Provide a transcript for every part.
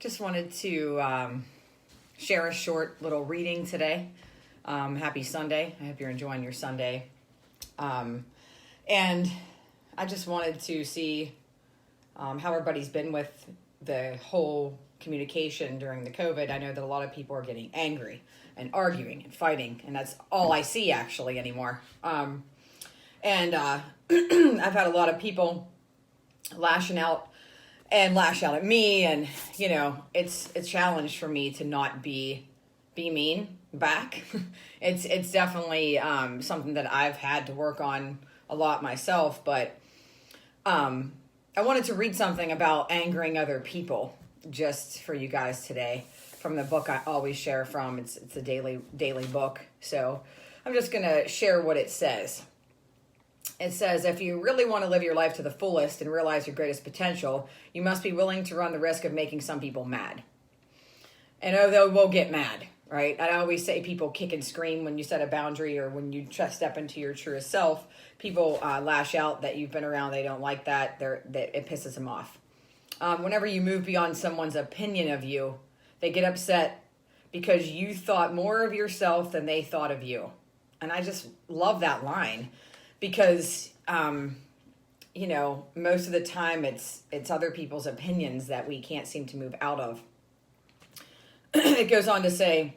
Just wanted to share a short little reading today. Happy Sunday. I hope you're enjoying your Sunday. And I just wanted to see how everybody's been with the whole communication during the COVID. I know that a lot of people are getting angry and arguing and fighting, and that's all I see actually anymore. And I've had a lot of people lash out at me, and you know, it's a challenge for me to not be mean back. it's definitely something that I've had to work on a lot myself, but I wanted to read something about angering other people just for you guys today from the book I always share from. It's a daily book, so I'm just gonna share what it says. It says, if you really want to live your life to the fullest and realize your greatest potential, you must be willing to run the risk of making some people mad. And although we'll get mad, right? I always say people kick and scream when you set a boundary or when you step into your truest self. People lash out that you've been around, they don't like that, it pisses them off. Whenever you move beyond someone's opinion of you, they get upset because you thought more of yourself than they thought of you. And I just love that line. Because, you know, most of the time it's other people's opinions that we can't seem to move out of. It goes on to say,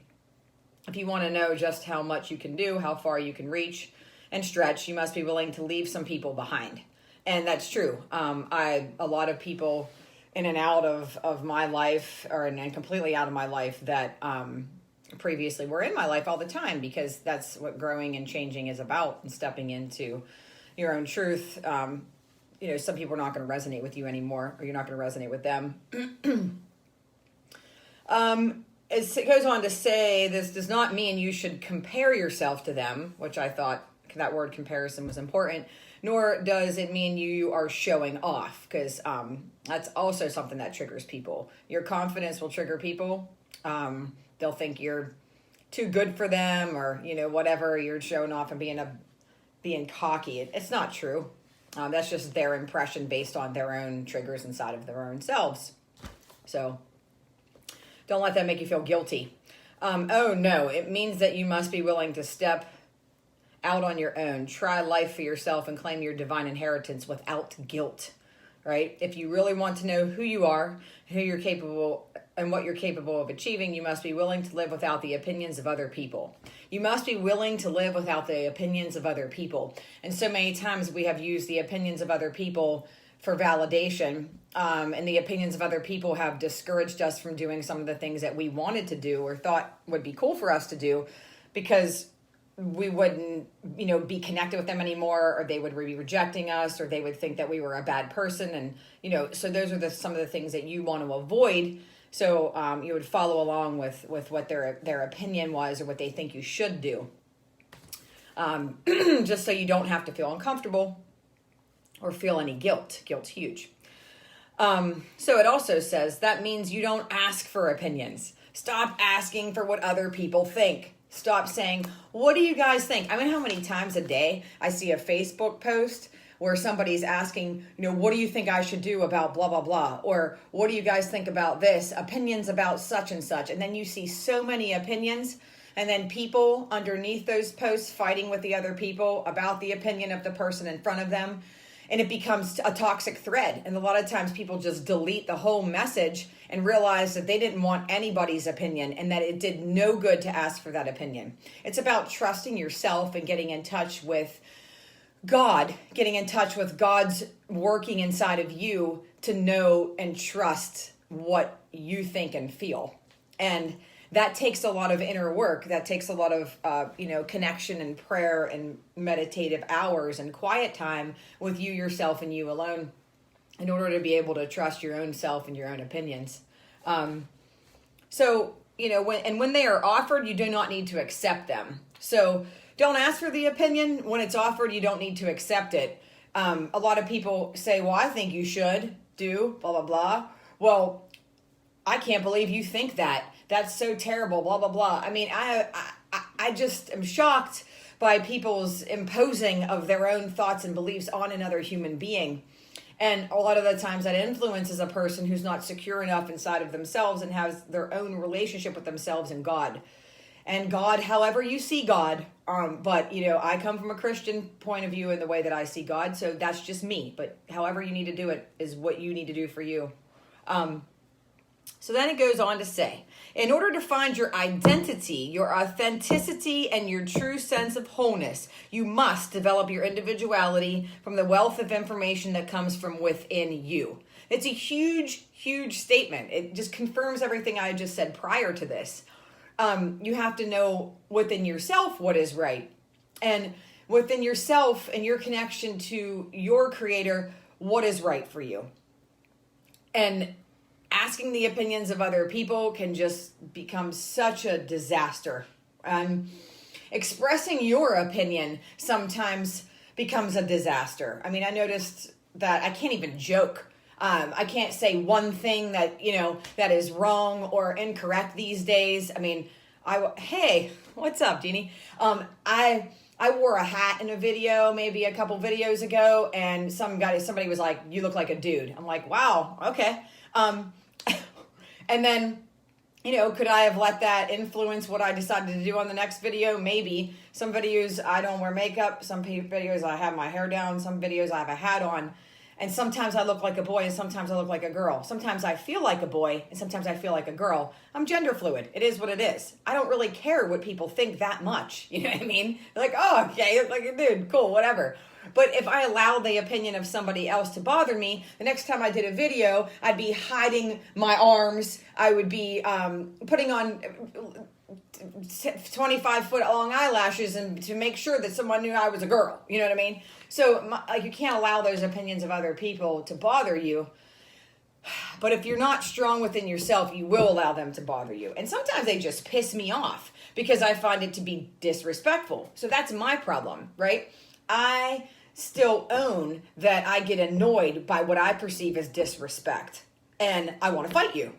if you want to know just how much you can do, how far you can reach and stretch, you must be willing to leave some people behind. And that's true. A lot of people in and out of my life, and completely out of my life that previously were in my life all the time, because that's what growing and changing is about, and stepping into your own truth. You know, some people are not going to resonate with you anymore, or you're not going to resonate with them. It goes on to say, this does not mean you should compare yourself to them, which I thought that word comparison was important, nor does it mean you are showing off, because that's also something that triggers people. Your confidence will trigger people. They'll think you're too good for them, or, you know, whatever, you're showing off and being cocky. It's not true. That's just their impression based on their own triggers inside of their own selves. So don't let that make you feel guilty. Oh no, it means that you must be willing to step out on your own, try life for yourself, and claim your divine inheritance without guilt, right? If you really want to know who you are, who you're capable and what you're capable of achieving, you must be willing to live without the opinions of other people. You must be willing to live without the opinions of other people. And so many times we have used the opinions of other people for validation, and the opinions of other people have discouraged us from doing some of the things that we wanted to do or thought would be cool for us to do, because we wouldn't, you know, be connected with them anymore, or they would be rejecting us, or they would think that we were a bad person. And, you know, so those are some of the things that you want to avoid. So you would follow along with what their opinion was, or what they think you should do. Just so you don't have to feel uncomfortable or feel any guilt. Guilt's huge. So it also says that means you don't ask for opinions. Stop asking for what other people think. Stop saying, what do you guys think? I mean, how many times a day I see a Facebook post where somebody's asking, you know, what do you think I should do about blah, blah, blah? Or what do you guys think about this? Opinions about such and such. And then you see so many opinions, and then people underneath those posts fighting with the other people about the opinion of the person in front of them. And it becomes a toxic thread. And a lot of times people just delete the whole message and realize that they didn't want anybody's opinion, and that it did no good to ask for that opinion. It's about trusting yourself and getting in touch with God, getting in touch with God's working inside of you to know and trust what you think and feel. And that takes a lot of inner work. That takes a lot of, connection and prayer and meditative hours and quiet time with you, yourself, and you alone, in order to be able to trust your own self and your own opinions. So, you know, when they are offered, you do not need to accept them. So don't ask for the opinion. When it's offered, you don't need to accept it. A lot of people say, well, I think you should do blah, blah, blah. Well, I can't believe you think that. That's so terrible, blah, blah, blah. I mean, I just am shocked by people's imposing of their own thoughts and beliefs on another human being. And a lot of the times that influences a person who's not secure enough inside of themselves and has their own relationship with themselves and God. And God, however you see God, but I come from a Christian point of view in the way that I see God, so that's just me. But however you need to do it is what you need to do for you. So then it goes on to say, in order to find your identity, your authenticity, and your true sense of wholeness, you must develop your individuality from the wealth of information that comes from within you. It's a huge, huge statement. It just confirms everything I just said prior to this. You have to know within yourself what is right. And within yourself and your connection to your creator, what is right for you. And asking the opinions of other people can just become such a disaster. Expressing your opinion sometimes becomes a disaster. I mean, I noticed that I can't even joke. I can't say one thing that, that is wrong or incorrect these days. I mean, hey, what's up, Jeannie? I wore a hat in a video maybe a couple videos ago, and somebody was like, "You look like a dude." I'm like, "Wow, okay." And then, could I have let that influence what I decided to do on the next video? Maybe. Some videos I don't wear makeup. Some videos I have my hair down. Some videos I have a hat on. And sometimes I look like a boy and sometimes I look like a girl. Sometimes I feel like a boy and sometimes I feel like a girl. I'm gender fluid. It is what it is. I don't really care what people think that much. You know what I mean? They're like, "Oh, okay, you look like a dude. Cool, whatever." But if I allow the opinion of somebody else to bother me, the next time I did a video, I'd be hiding my arms. I would be putting on 25-foot long eyelashes and to make sure that someone knew I was a girl. You know what I mean? So you can't allow those opinions of other people to bother you. But if you're not strong within yourself, you will allow them to bother you. And sometimes they just piss me off because I find it to be disrespectful. So that's my problem, right? I still own that I get annoyed by what I perceive as disrespect. And I want to fight you.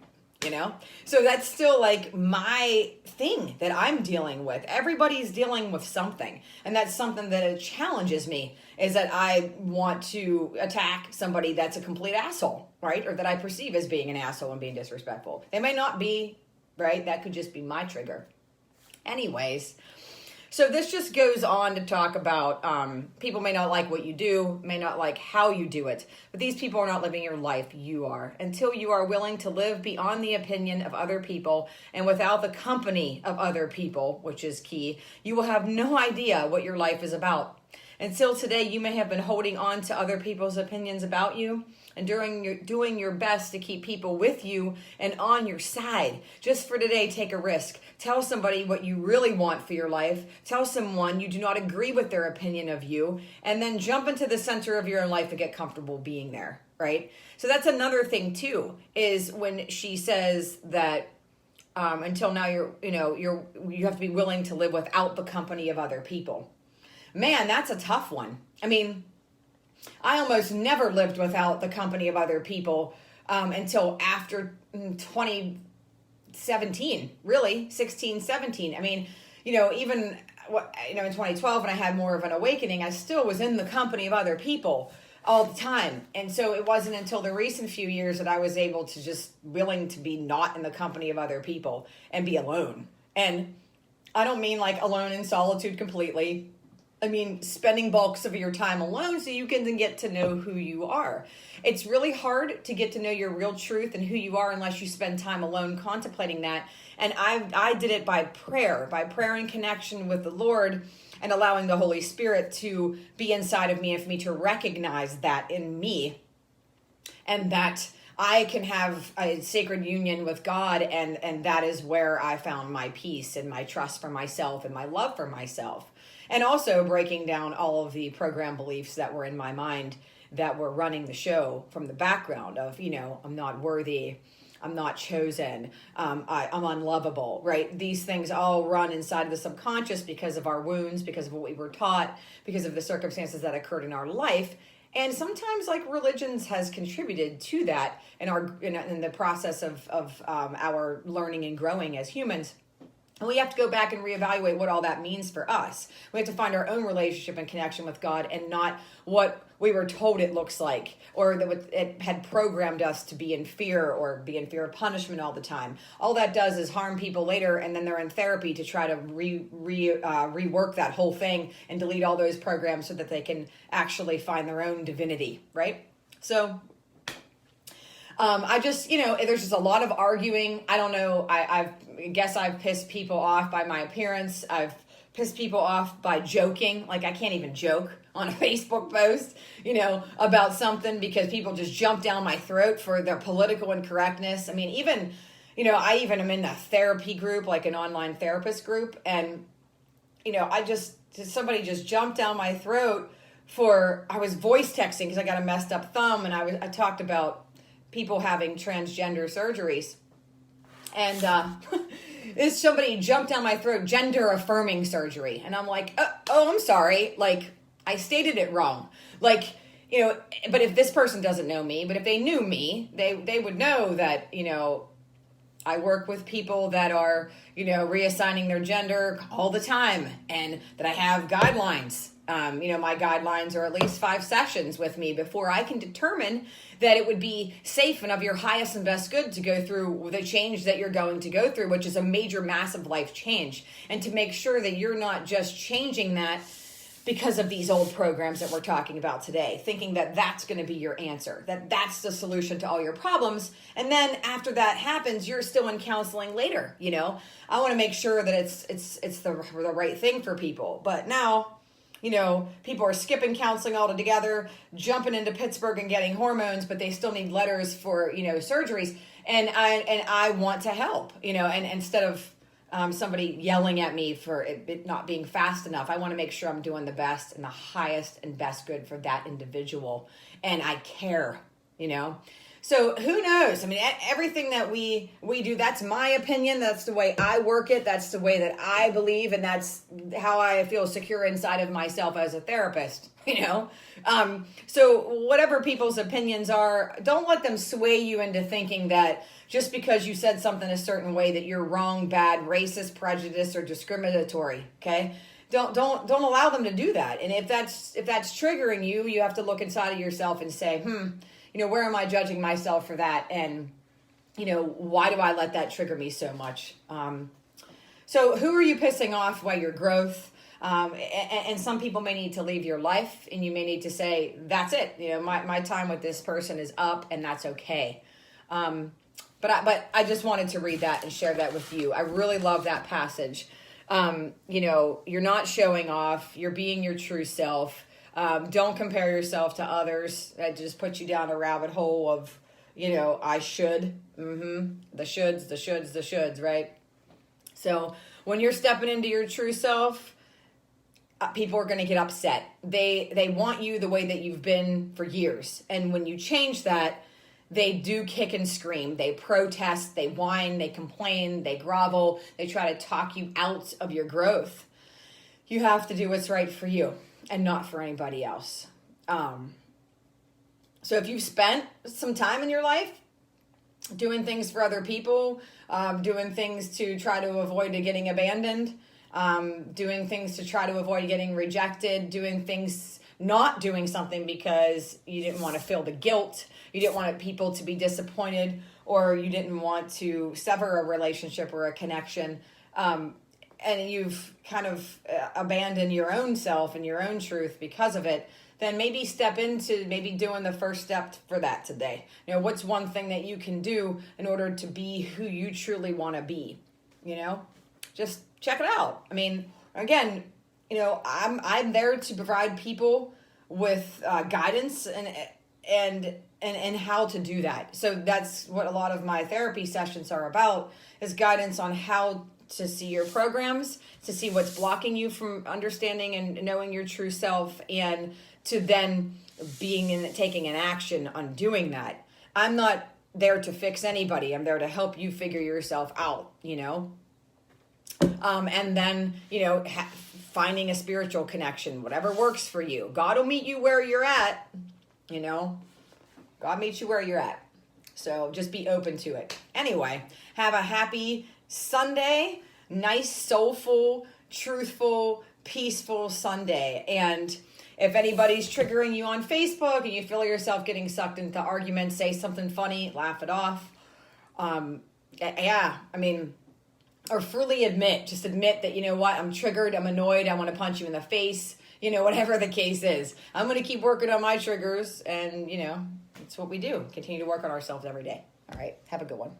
So that's still like my thing that I'm dealing with. Everybody's dealing with something. And that's something that challenges me, is that I want to attack somebody that's a complete asshole, right? Or that I perceive as being an asshole and being disrespectful. They may not be, right? That could just be my trigger. Anyways, so this just goes on to talk about people may not like what you do, may not like how you do it, but these people are not living your life, you are. Until you are willing to live beyond the opinion of other people and without the company of other people, which is key, you will have no idea what your life is about. Until today, you may have been holding on to other people's opinions about you and doing your best to keep people with you and on your side. Just for today, take a risk. Tell somebody what you really want for your life. Tell someone you do not agree with their opinion of you, and then jump into the center of your own life and get comfortable being there, right? So that's another thing too, is when she says that until now you have to be willing to live without the company of other people. Man, that's a tough one. I mean, I almost never lived without the company of other people until after 2017, really, 16, 17. I mean, even, in 2012 when I had more of an awakening, I still was in the company of other people all the time. And so it wasn't until the recent few years that I was able to just willing to be not in the company of other people and be alone. And I don't mean like alone in solitude completely. I mean, spending bulks of your time alone so you can then get to know who you are. It's really hard to get to know your real truth and who you are unless you spend time alone contemplating that. And I did it by prayer and connection with the Lord, and allowing the Holy Spirit to be inside of me and for me to recognize that in me, and that I can have a sacred union with God, and that is where I found my peace and my trust for myself and my love for myself. And also breaking down all of the program beliefs that were in my mind that were running the show from the background of, I'm not worthy, I'm not chosen, I'm unlovable, right? These things all run inside of the subconscious because of our wounds, because of what we were taught, because of the circumstances that occurred in our life. And sometimes religions has contributed to that in the process of our learning and growing as humans. And we have to go back and reevaluate what all that means for us. We have to find our own relationship and connection with God, and not what we were told it looks like, or that it had programmed us to be in fear or be in fear of punishment all the time. All that does is harm people later, and then they're in therapy to try to rework that whole thing and delete all those programs so that they can actually find their own divinity, right? So I just, there's just a lot of arguing. I don't know. I guess I've pissed people off by my appearance. I've pissed people off by joking. Like, I can't even joke on a Facebook post, about something because people just jump down my throat for their political incorrectness. I mean, even, I even am in a therapy group, like an online therapist group. And, somebody just jumped down my throat I was voice texting because I got a messed up thumb. And I talked about people having transgender surgeries. And, somebody jumped down my throat, gender affirming surgery. And I'm like, oh, I'm sorry. Like, I stated it wrong. Like, but if this person doesn't know me, but if they knew me, they would know that, I work with people that are, reassigning their gender all the time, and that I have guidelines. My guidelines are at least 5 sessions with me before I can determine that it would be safe and of your highest and best good to go through the change that you're going to go through, which is a major, massive life change. And to make sure that you're not just changing that because of these old programs that we're talking about today, thinking that that's going to be your answer, that that's the solution to all your problems. And then after that happens, you're still in counseling later. I want to make sure that it's the right thing for people. But now, people are skipping counseling altogether, jumping into Pittsburgh and getting hormones, but they still need letters for, surgeries. And I want to help, and instead of somebody yelling at me for it not being fast enough, I want to make sure I'm doing the best and the highest and best good for that individual. And I care, So who knows? I mean, everything that we do, that's my opinion. That's the way I work it. That's the way that I believe. And that's how I feel secure inside of myself as a therapist, So whatever people's opinions are, don't let them sway you into thinking that just because you said something a certain way that you're wrong, bad, racist, prejudiced, or discriminatory. Okay. Don't allow them to do that. And if that's triggering you, you have to look inside of yourself and say, where am I judging myself for that? And, why do I let that trigger me so much? So who are you pissing off by your growth? And some people may need to leave your life, and you may need to say, that's it. My time with this person is up, and that's okay. But I just wanted to read that and share that with you. I really love that passage. You're not showing off. You're being your true self. Don't compare yourself to others. That just puts you down a rabbit hole of, I should. The shoulds, right? So when you're stepping into your true self, people are going to get upset. They want you the way that you've been for years. And when you change that, they do kick and scream. They protest, they whine, they complain, they grovel. They try to talk you out of your growth. You have to do what's right for you and not for anybody else. So if you've spent some time in your life doing things for other people, doing things to try to avoid getting abandoned, doing things to try to avoid getting rejected, not doing something because you didn't want to feel the guilt, you didn't want people to be disappointed, or you didn't want to sever a relationship or a connection, and you've kind of abandoned your own self and your own truth because of it, then maybe step into doing the first step for that today. What's one thing that you can do in order to be who you truly want to be? Just check it out. I mean, again, I'm there to provide people with guidance and how to do that. So that's what a lot of my therapy sessions are about, is guidance on how to see your programs, to see what's blocking you from understanding and knowing your true self, and to then taking an action on doing that. I'm not there to fix anybody. I'm there to help you figure yourself out, and then, finding a spiritual connection, whatever works for you. God will meet you where you're at, God meets you where you're at. So just be open to it. Anyway, have a happy Sunday, nice, soulful, truthful, peaceful Sunday. And, if anybody's triggering you on Facebook and you feel yourself getting sucked into arguments, say something funny, laugh it off. Yeah, I mean, or freely admit that, you know what, I'm triggered, I'm annoyed, I want to punch you in the face, you know, whatever the case is. I'm going to keep working on my triggers, and, you know, it's what we do. Continue to work on ourselves every day. All right, have a good one.